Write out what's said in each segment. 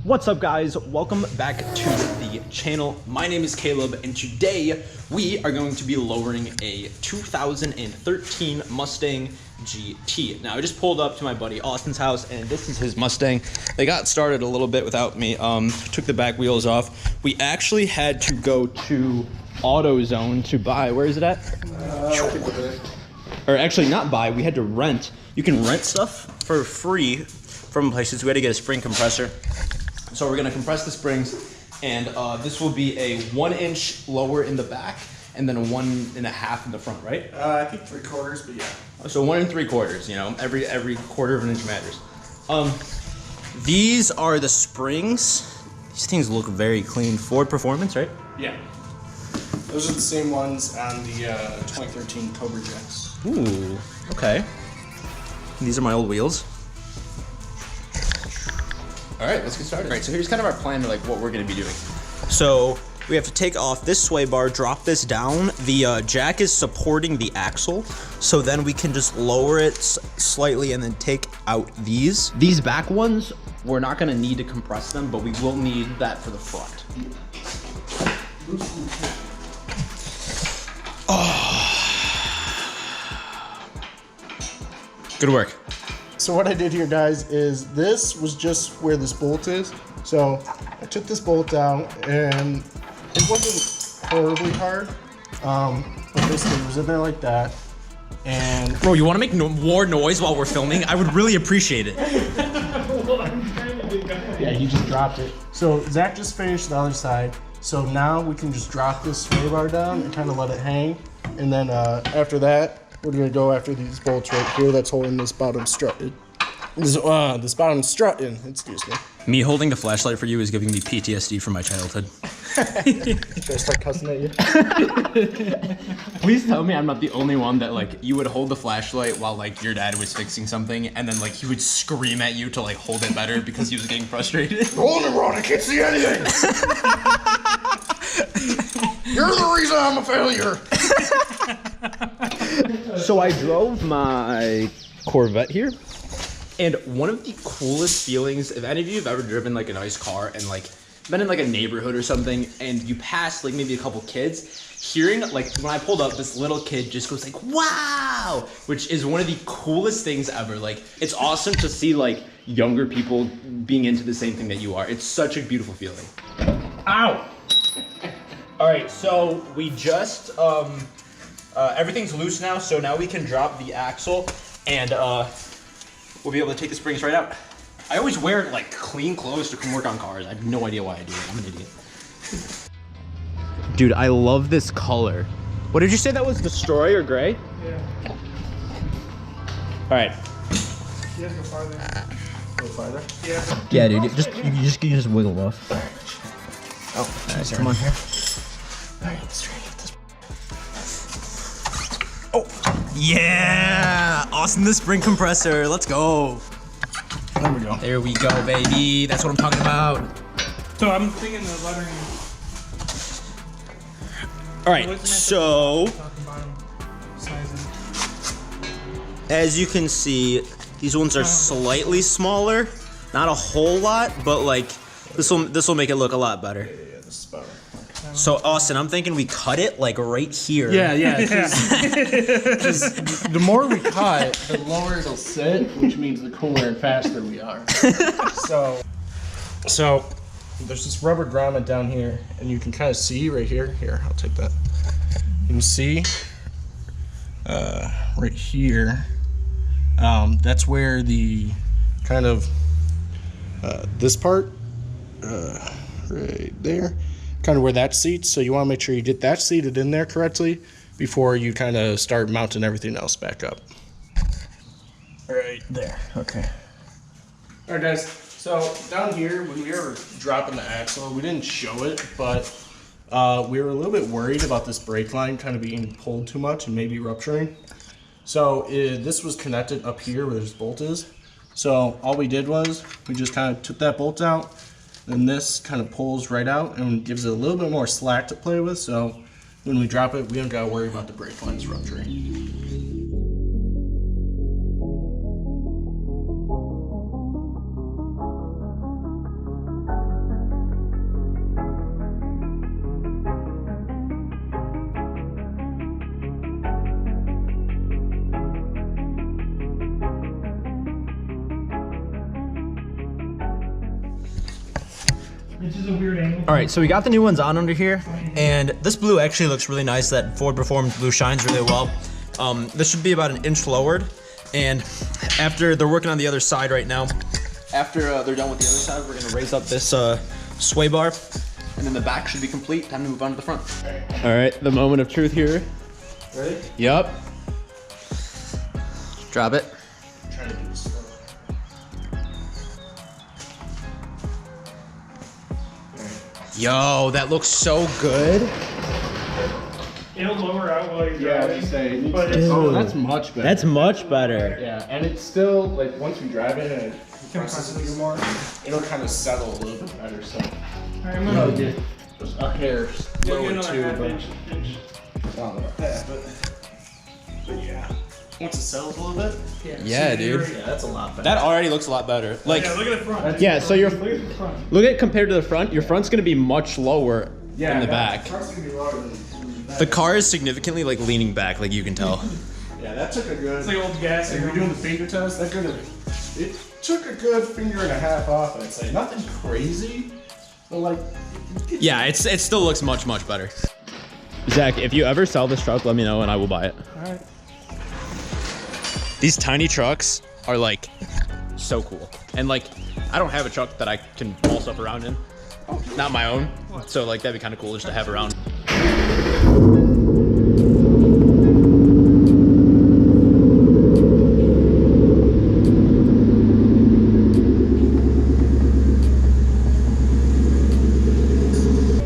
What's up, guys? Welcome back to the channel. My name is Caleb, and today we are going to be lowering a 2013 Mustang GT. Now, I just pulled up to my buddy Austin's house, and this is his Mustang. They got started a little bit without me. Took the back wheels off. We actually had to go to AutoZone to buy. Where is it at? Or actually, not buy. We had to rent. You can rent stuff for free from places. We had to get a spring compressor. So we're gonna compress the springs, and this will be a 1 inch lower in the back and then a 1.5 in the front, right? I think 3/4, but yeah. So 1 3/4, you know, every quarter of an inch matters. These are the springs. These things look very clean. Ford Performance, right? Yeah. Those are the same ones on the 2013 Cobra Jets. Ooh, okay. These are my old wheels. All right, let's get started. All right, so here's kind of our plan to like what we're gonna be doing. So we have to take off this sway bar, drop this down. The jack is supporting the axle, so then we can just lower it slightly and then take out these. These back ones, we're not gonna need to compress them, but we will need that for the front. Oh. Good work. So what I did here, guys, is this was just where this bolt is. So I took this bolt down, and it wasn't horribly hard. But basically it was in there like that. And bro, you want to make more noise while we're filming? I would really appreciate it. Yeah, he just dropped it. So Zach just finished the other side. So now we can just drop this sway bar down and kind of let it hang. And then after that, we're gonna go after these bolts right here that's holding this bottom strut. This bottom strut in, excuse me. Me holding the flashlight for you is giving me PTSD from my childhood. Should I start cussing at you? Please tell me I'm not the only one that like you would hold the flashlight while like your dad was fixing something, and then like he would scream at you to like hold it better because he was getting frustrated. Hold it, Ron, I can't see anything. You're the reason I'm a failure. So I drove my Corvette here, and one of the coolest feelings, if any of you have ever driven like a nice car and like been in like a neighborhood or something, and you pass like maybe a couple kids, hearing like when I pulled up, this little kid just goes like, wow, which is one of the coolest things ever. Like, it's awesome to see like younger people being into the same thing that you are. It's such a beautiful feeling. Ow. All right, so we just, everything's loose now, so now we can drop the axle, and we'll be able to take the springs right out. I always wear like clean clothes to come work on cars. I have no idea why I do it. I'm an idiot. Dude, I love this color. What did you say that was, Destroy or gray? Yeah. All right. You guys go farther. Go farther? Yeah. Yeah, dude, you just wiggle off. Oh, nice. Come on here. All right, let's try to get this. Oh, yeah! Austin, the spring compressor. Let's go. There we go. There we go, baby. That's what I'm talking about. So I'm thinking the lettering. All right, so as you can see, these ones are slightly smaller. Not a whole lot, but like this will make it look a lot better. Yeah, this is better. So Austin, I'm thinking we cut it like right here. Yeah. The more we cut, the lower it'll sit, which means the cooler and faster we are. So there's this rubber grommet down here, and you can kind of see right here. Here, I'll take that. You can see right here. That's where the kind of this part right there. Kind of where that seats, so you want to make sure you get that seated in there correctly before you kind of start mounting everything else back up. Right there, okay. All right, guys, so down here, when we were dropping the axle, we didn't show it, but we were a little bit worried about this brake line kind of being pulled too much and maybe rupturing. So this was connected up here where this bolt is. So all we did was we just kind of took that bolt out, and this kind of pulls right out and gives it a little bit more slack to play with, so when we drop it, we don't gotta worry about the brake lines rupturing. It's just a weird angle. All right, so we got the new ones on under here, and this blue actually looks really nice. That Ford Performance blue shines really well. This should be about an inch lowered, and after they're working on the other side right now, after they're done with the other side, we're gonna raise up this sway bar, and then the back should be complete. Time to move on to the front. All right, the moment of truth here. Ready? Yup. Drop it. I'm trying to do this slow. Yo, that looks so good. It'll lower out while you're Yeah, driving. just say. But it's Oh, that's much better. That's much better. Yeah, and it's still like once we drive it and it compresses a little more, it'll kind of settle a little bit better. So Alright, I'm gonna just a hair get lower another too, half but inch. not like that. But yeah, once it settles a little bit, Yeah, dude. yeah, that's a lot better. That already looks a lot better. Like, Yeah, look at the front. yeah, so you're, Look at the front. look at compared to the front, your front's gonna be much lower than the back. Front's gonna be lower than The car is significantly like leaning back, like you can tell. yeah, that took a good. It's like old gas. If you're doing the finger test, that it took a good finger and a half off. I'd say nothing crazy, but like. Yeah, it still looks much better. Zach, if you ever sell this truck, let me know and I will buy it. Alright. These tiny trucks are like so cool. And like, I don't have a truck that I can haul stuff around in. Not my own. So like, that'd be kind of cool just to have around.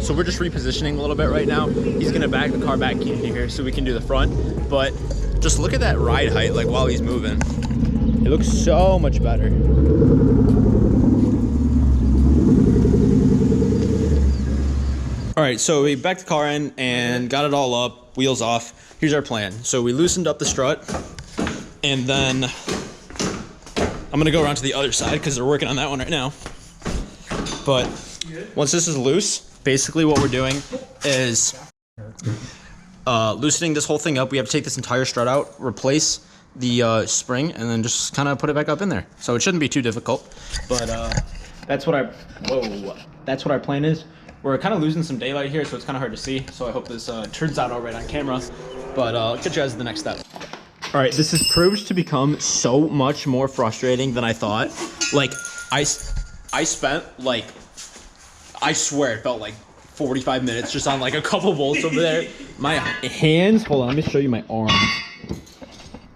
So we're just repositioning a little bit right now. He's gonna back the car back in here so we can do the front. But just look at that ride height, like while he's moving. It looks so much better. All right, so we backed the car in and got it all up, wheels off. Here's our plan. So we loosened up the strut, and then I'm gonna go around to the other side because they're working on that one right now. But once this is loose, basically what we're doing is loosening this whole thing up. We have to take this entire strut out, replace the spring, and then just kind of put it back up in there. So it shouldn't be too difficult, but that's what our plan is. We're kind of losing some daylight here, so it's kind of hard to see. So I hope this turns out all right on camera, but I'll catch you guys at the next step. All right, this has proved to become so much more frustrating than I thought. Like, I spent like, I swear it felt like 45 minutes just on like a couple bolts over there. My hands, hold on, let me show you my arms.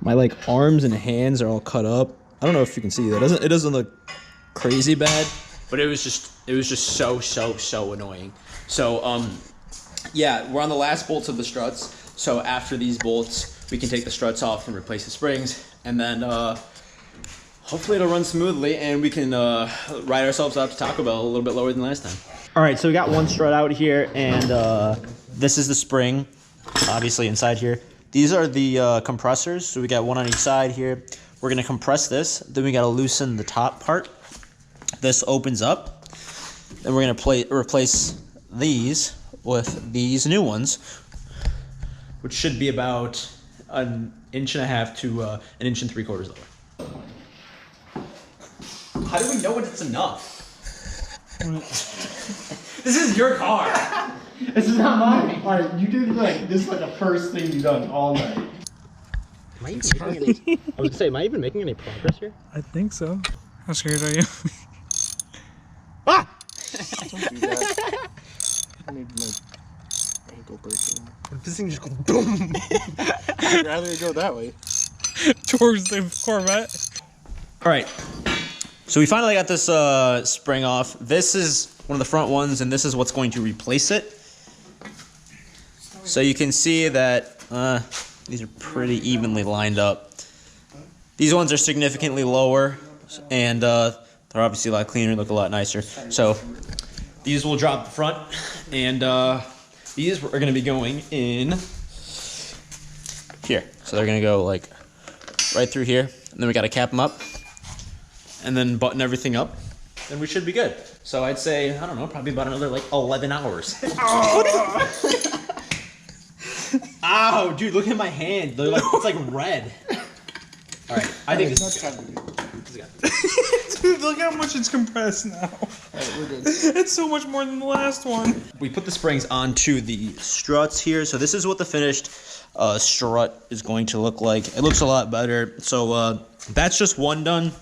My like arms and hands are all cut up. I don't know if you can see that. It doesn't look crazy bad, but it was just so annoying. So yeah, we're on the last bolts of the struts. So after these bolts, we can take the struts off and replace the springs, and then hopefully it'll run smoothly and we can ride ourselves out to Taco Bell a little bit lower than last time. All right, so we got one strut out here, and this is the spring, obviously inside here. These are the compressors, so we got one on each side here. We're gonna compress this, then we gotta loosen the top part. This opens up. Then we're gonna replace these with these new ones, which should be about an inch and a half to an inch and 3/4 lower. How do we know when it's enough? This is your car. This is not mine. All right, you did like this is like the first thing you've done all night. Am I even making any, I was gonna say, am I even making any progress here? I think so. How scared are you? Ah! Don't do that. I made my ankle breaking. This thing just goes boom. I'd rather it go that way. Towards the Corvette. All right. So we finally got this spring off. This is one of the front ones, and this is what's going to replace it. So you can see that these are pretty evenly lined up. These ones are significantly lower, and they're obviously a lot cleaner, look a lot nicer. So these will drop the front, and these are going to be going in here. So they're going to go like right through here, and then we got to cap them up, and then button everything up, and we should be good. So I'd say, I don't know, probably about another like 11 hours. Ow, dude, look at my hand. They're like, it's like red. All right, I think this is good. Dude, look how much it's compressed now. We're good. It's so much more than the last one. We put the springs onto the struts here. So this is what the finished strut is going to look like. It looks a lot better. So that's just one done.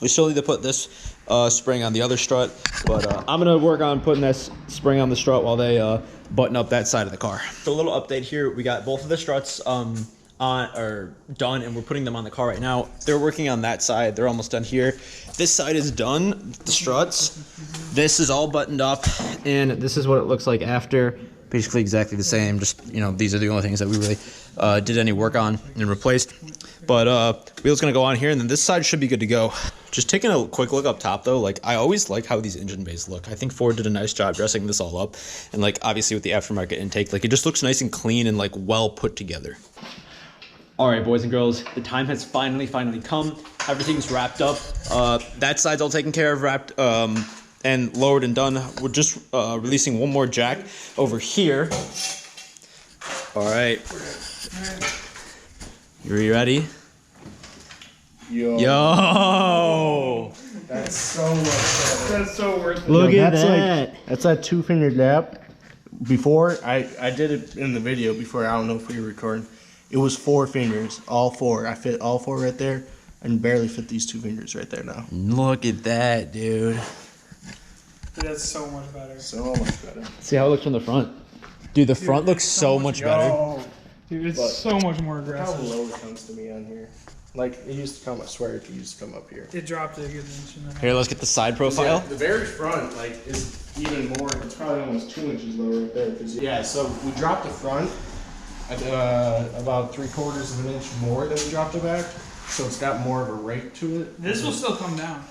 We still need to put this spring on the other strut, but I'm gonna work on putting this spring on the strut while they button up that side of the car. So a little update here. We got both of the struts on or done, and we're putting them on the car right now. They're working on that side. They're almost done here. This side is done, the struts. This is all buttoned up, and this is what it looks like after. Basically exactly the same. Just, you know, these are the only things that we really did any work on and replaced. But wheel's gonna go on here, and then this side should be good to go. Just taking a quick look up top though, like I always like how these engine bays look. I think Ford did a nice job dressing this all up, and like obviously with the aftermarket intake, like it just looks nice and clean and like well put together. All right, boys and girls, the time has finally come. Everything's wrapped up. That side's all taken care of, wrapped and lowered and done. We're just releasing one more jack over here. All right. You ready? Yo. That's so much better. That's so worth it. Look at that's that. Like, that's that 2-finger gap. Before, I did it in the video before. I don't know if we were recording. It was 4 fingers, all 4. I fit all 4 right there, and barely fit these 2 fingers right there now. Look at that, dude. That's so much better. So much better. See how it looks from the front? Dude, the front looks so much better. Dude, it's But so much more How aggressive. low it comes to me on here. Like, it used to come, I swear, it used to come up here. It dropped a good inch in the Here, let's get the side profile. The very front, like, is even more. It's probably almost 2 inches lower right there. Yeah, so we dropped the front at about 3/4 of an inch more than we dropped the back, so it's got more of a rake to it. This will still come down.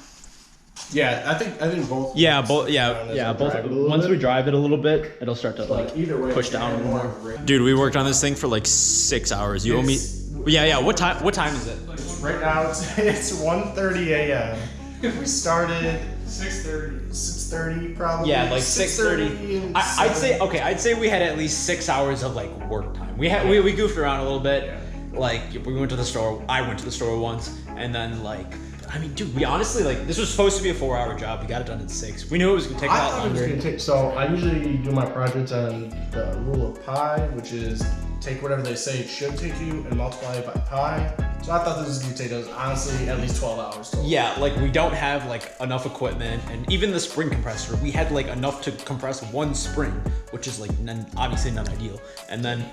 Yeah, I think both. Yeah, both. Yeah, both. Once we drive it a little bit, it'll start to like either way, push it's down a got little more more. of a rake. Dude, we worked on this thing for like 6 hours. You owe me. Yeah. What time? What time is it? Right now it's 1:30 a.m. We started 6:30. 6:30 probably. Yeah, like 6:30. I'd say we had at least 6 hours of like work time. We goofed around a little bit. Like we went to the store. I went to the store once, and then like. I mean, dude, we honestly, like, this was supposed to be a 4-hour job. We got it done in 6. We knew it was going to take a I lot thought it was longer. gonna take. So I usually do my projects on the rule of pi, which is take whatever they say it should take you and multiply it by pi. So I thought this was gonna take us honestly at least 12 hours. Total. Yeah, like, we don't have, like, enough equipment. And even the spring compressor, we had, like, enough to compress one spring, which is, like, obviously not ideal. And then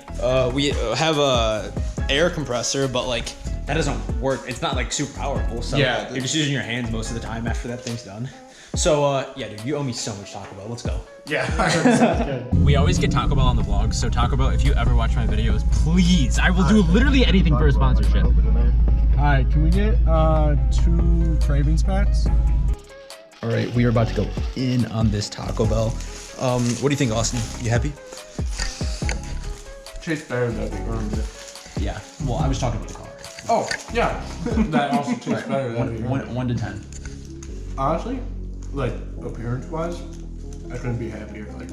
we have a air compressor, but, like, that doesn't work. It's not like super powerful. So Yeah, you're just using your hands most of the time after that thing's done. So yeah, dude, you owe me so much Taco Bell. Let's go. Yeah, sounds good. We always get Taco Bell on the vlogs. So Taco Bell, if you ever watch my videos, please, I will do literally anything for a sponsorship. All right, can we get 2 cravings packs? All right, we are about to go in on this Taco Bell. What do you think, Austin? You happy? Tastes better than we earned it. Yeah. Well, I was talking about the car. Oh yeah, that also tastes better than we earned it. 1 to 10. Honestly, like appearance-wise, I couldn't be happier. Like,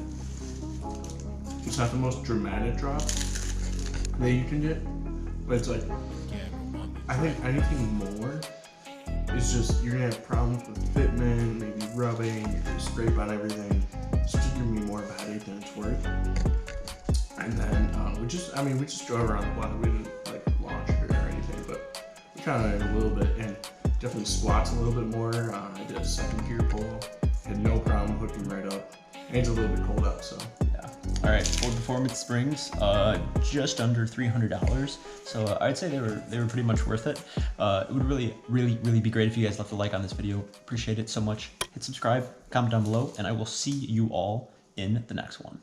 it's not the most dramatic drop that you can get, but it's like, I think anything more is just you're gonna have problems with fitment, maybe rubbing, you're gonna scrape on everything. It's just giving me more of a headache than it's worth. And then we just drove around the block. We didn't like launch it or anything, but we kind of a little bit and definitely squats a little bit more. I did a 2nd gear pull, had no problem hooking right up. And it's a little bit cold out, so. Yeah. All right. Ford Performance springs, just under $300. So I'd say they were pretty much worth it. It would really be great if you guys left a like on this video. Appreciate it so much. Hit subscribe, comment down below, and I will see you all in the next one.